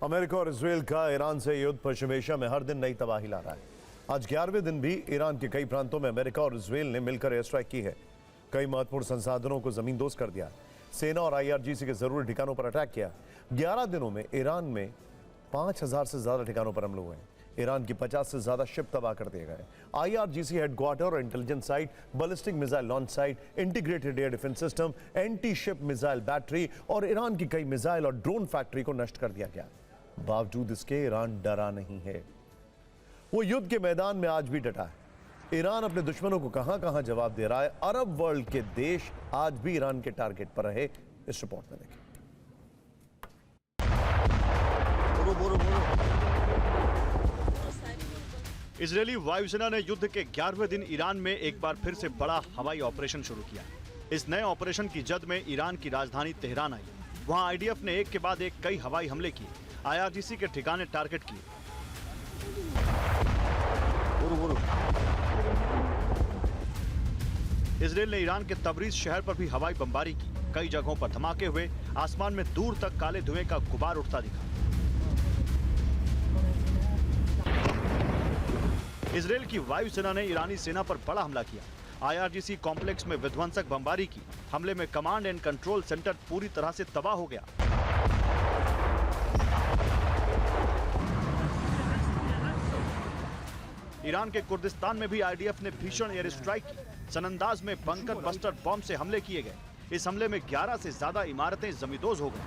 America और Israel का Iran से युद्ध पश्चिम एशिया में हर दिन नई तबाही ला रहा है। आज 11वें दिन भी ईरान के कई प्रांतों में अमेरिका और इजरायल ने मिलकर एयर स्ट्राइक की है। कई महत्वपूर्ण संसाधनों को जमींदोज कर दिया। सेना और आईआरजीसी के जरूरी ठिकानों पर अटैक किया। 11 दिनों में ईरान में 5000 से ज्यादा ठिकानों पर हमले हुए हैं। ईरान की 50 से ज्यादा शिप तबाह कर दिए गए। आईआरजीसी हेडक्वार्टर और intelligence site, ballistic missile launch site, integrated air defence system, anti ship missile battery और ईरान की कई मिसाइल और ड्रोन फैक्ट्री को नष्ट कर दिया गया। बावजूद इसके ईरान डरा नहीं है। वो युद्ध के मैदान में आज भी डटा है। ईरान अपने दुश्मनों को कहां-कहां जवाब दे रहा है। अरब वर्ल्ड के देश आज भी ईरान के टारगेट पर रहे। इस रिपोर्ट में देखें। इजरायली वायुसेना ने युद्ध के 11वें दिन ईरान में एक बार फिर से बड़ा हवाई ऑपरेशन शुरू किया। इस नए ऑपरेशन की जद में ईरान की राजधानी तेहरान आई। वहां आईडीएफ ने एक के बाद एक कई हवाई हमले किए। आईआरजीसी के ठिकाने टारगेट किए। इजरायल ने ईरान के तबरीज शहर पर भी हवाई बमबारी की। कई जगहों पर धमाके हुए। आसमान में दूर तक काले धुएं का गुबार उठता दिखा। इजरायल की वायुसेना ने ईरानी सेना पर बड़ा हमला किया। आईआरजीसी कॉम्प्लेक्स में विध्वंसक बमबारी की। हमले में कमांड एंड कंट्रोल सेंटर पूरी तरह से तबाह हो गया। ईरान के कुर्दिस्तान में भी आईडीएफ ने भीषण एयर स्ट्राइक की। सनंदाज में बंकर बस्टर बॉम्ब से हमले किए गए। इस हमले में 11 से ज्यादा इमारतें जमींदोज हो गईं।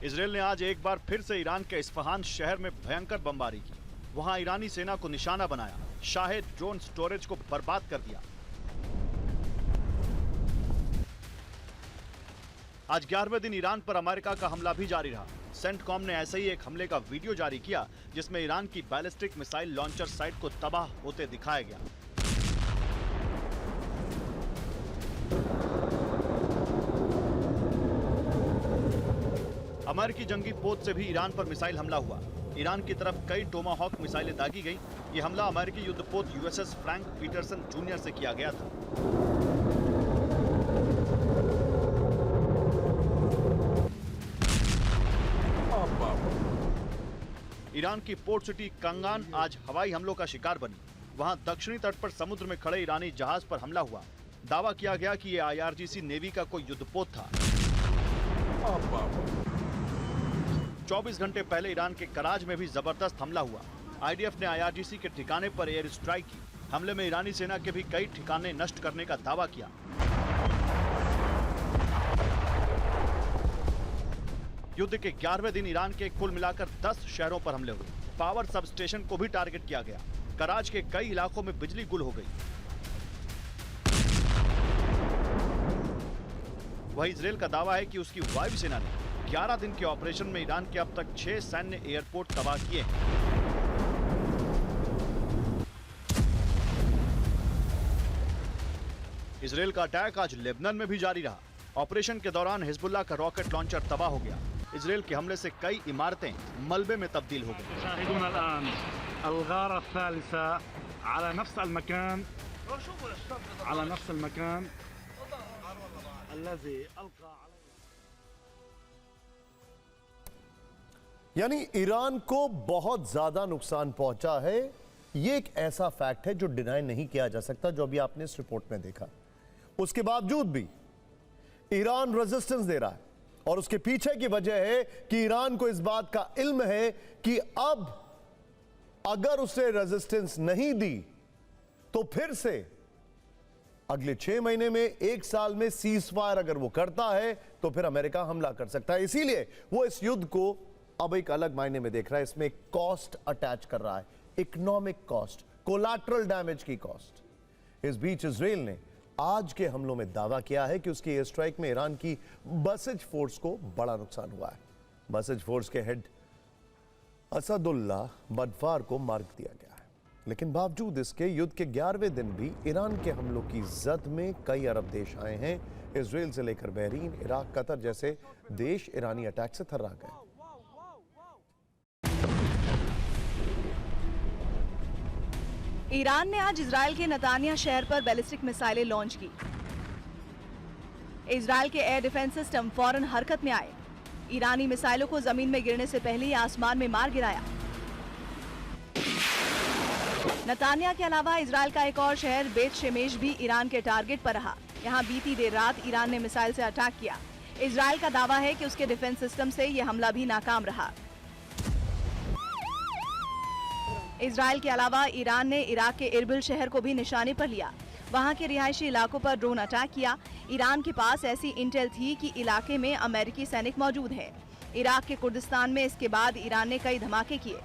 इजरायल ने आज एक बार फिर से ईरान के इस्फहान शहर में भयंकर बमबारी की। वहां ईरानी सेना को निशाना बनाया। शाहेद ड्रोन स्टोरेज को बर्बाद कर दिया। आज 11वें दिन ईरान पर अमेरिका का हमला भी जारी रहा। सेंटकॉम ने ऐसे ही एक हमले का वीडियो जारी किया जिसमें ईरान की बैलिस्टिक मिसाइल लॉन्चर साइट को तबाह होते दिखाया गया। अमेरिकी जंगी पोत से भी ईरान पर मिसाइल हमला हुआ। ईरान की तरफ कई टोमाहॉक मिसाइलें दागी गई। ये हमला अमेरिकी युद्धपोत यूएसएस फ्रैंक पीटरसन जूनियर से किया गया था। ईरान की पोर्ट सिटी कंगान आज हवाई हमलों का शिकार बनी। वहां दक्षिणी तट पर समुद्र में खड़े ईरानी जहाज पर हमला हुआ। दावा किया गया कि यह आईआरजीसी नेवी का कोई युद्धपोत था। 24 घंटे पहले ईरान के कराज में भी जबरदस्त हमला हुआ। आईडीएफ ने आईआरजीसी के ठिकाने पर एयर स्ट्राइक की। हमले में ईरानी सेना के भी कई ठिकाने नष्ट करने का दावा किया। युद्ध के 11वें दिन ईरान के कुल मिलाकर 10 शहरों पर हमले हुए। पावर सब स्टेशन को भी टारगेट किया गया। कराच के कई इलाकों में बिजली गुल हो गई। वहीं इजरायल का दावा है कि उसकी वायुसेना ने 11 दिन के ऑपरेशन में ईरान के अब तक 6 सैन्य एयरपोर्ट तबाह किए हैं। इजरायल का अटैक आज लेबनान में भी जारी रहा। ऑपरेशन के दौरान हिजबुल्लाह का रॉकेट लॉन्चर तबाह हो गया। इजरायल के हमले से कई इमारतें मलबे में तब्दील हो गई। यानी ईरान को बहुत ज्यादा नुकसान पहुंचा है। यह एक ऐसा फैक्ट है जो डिनाई नहीं किया जा सकता, जो अभी आपने इस रिपोर्ट में देखा। उसके बावजूद भी ईरान रेजिस्टेंस दे रहा है और उसके पीछे की वजह है कि ईरान को इस बात का इल्म है कि अब अगर उसे रेजिस्टेंस नहीं दी तो फिर से अगले 6 महीने में, 1 साल में सीज फायर अगर वो करता है तो फिर अमेरिका हमला कर सकता है। इसीलिए वो इस युद्ध को अब एक अलग मायने में देख रहा है। इसमें एक कॉस्ट अटैच कर रहा है, इकोनॉमिक कॉस्ट, कोलैटरल डैमेज की कॉस्ट। इस बीच इजरायल ने आज के हमलों में दावा किया है कि उसकी एयर स्ट्राइक में ईरान की बसिज फोर्स को बड़ा नुकसान हुआ है। बसिज फोर्स के हेड असदुल्लाह बदफार को मार दिया गया है। लेकिन बावजूद इसके युद्ध के 11वें दिन भी ईरान के हमलों की जद में कई अरब देश आए हैं। इजरायल से लेकर बहरीन, इराक, कतर जैसे देश ईरानी अटैक से थर्रा गए। ईरान ने आज इजराइल के नतानिया शहर पर बैलिस्टिक मिसाइलें लॉन्च की। इजराइल के एयर डिफेंस सिस्टम फौरन हरकत में आए। ईरानी मिसाइलों को जमीन में गिरने से पहले ही आसमान में मार गिराया। नतानिया के अलावा इजराइल का एक और शहर बेत शेमेश भी ईरान के टारगेट पर रहा। यहाँ बीती देर रात ईरान ने मिसाइल से अटैक किया। इजराइल का दावा है कि उसके डिफेंस सिस्टम से यह हमला भी नाकाम रहा। इजराइल के अलावा ईरान ने इराक के इरबिल शहर को भी निशाने पर लिया। वहां के रिहायशी इलाकों पर ड्रोन अटैक किया। ईरान के पास ऐसी इंटेल थी कि इलाके में अमेरिकी सैनिक मौजूद हैं। इराक के कुर्दिस्तान में इसके बाद ईरान ने कई धमाके किए।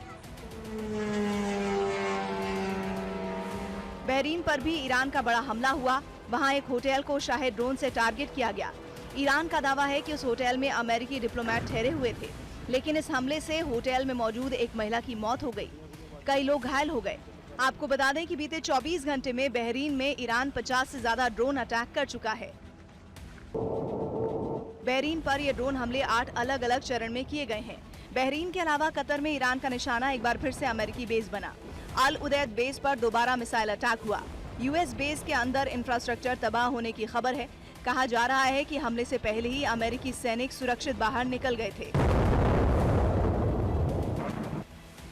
बहरीन पर भी ईरान का बड़ा हमला हुआ। वहां एक होटल को शाही ड्रोन से टारगेट किया गया। ईरान का दावा है कि उस होटल में अमेरिकी डिप्लोमेट ठहरे हुए थे, लेकिन इस हमले से होटल में मौजूद एक महिला की मौत हो गई। कई लोग घायल हो गए। आपको बता दें कि बीते 24 घंटे में बहरीन में ईरान 50 से ज्यादा ड्रोन अटैक कर चुका है। बहरीन पर ये ड्रोन हमले 8 अलग अलग चरण में किए गए हैं। बहरीन के अलावा कतर में ईरान का निशाना एक बार फिर से अमेरिकी बेस बना। अल उदैद बेस पर दोबारा मिसाइल अटैक हुआ। यूएस बेस के अंदर इंफ्रास्ट्रक्चर तबाह होने की खबर है। कहा जा रहा है कि हमले से पहले ही अमेरिकी सैनिक सुरक्षित बाहर निकल गए थे।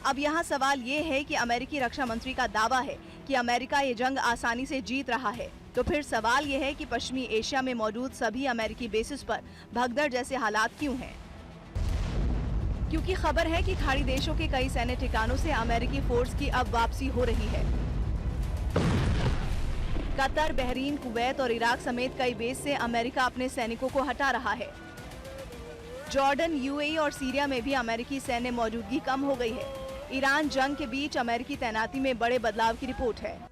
अब यहाँ सवाल ये है कि अमेरिकी रक्षा मंत्री का दावा है कि अमेरिका ये जंग आसानी से जीत रहा है। तो फिर सवाल ये है कि पश्चिमी एशिया में मौजूद सभी अमेरिकी बेसिस पर भगदड़ जैसे हालात क्यों हैं? क्योंकि खबर है कि खाड़ी देशों के कई सैन्य ठिकानों से अमेरिकी फोर्स की अब वापसी हो रही है। कतर, बहरीन, कुवैत और इराक समेत कई बेस से अमेरिका अपने सैनिकों को हटा रहा है। जॉर्डन, यूएई और सीरिया में भी अमेरिकी सैन्य मौजूदगी कम हो गई है। ईरान जंग के बीच अमेरिकी तैनाती में बड़े बदलाव की रिपोर्ट है।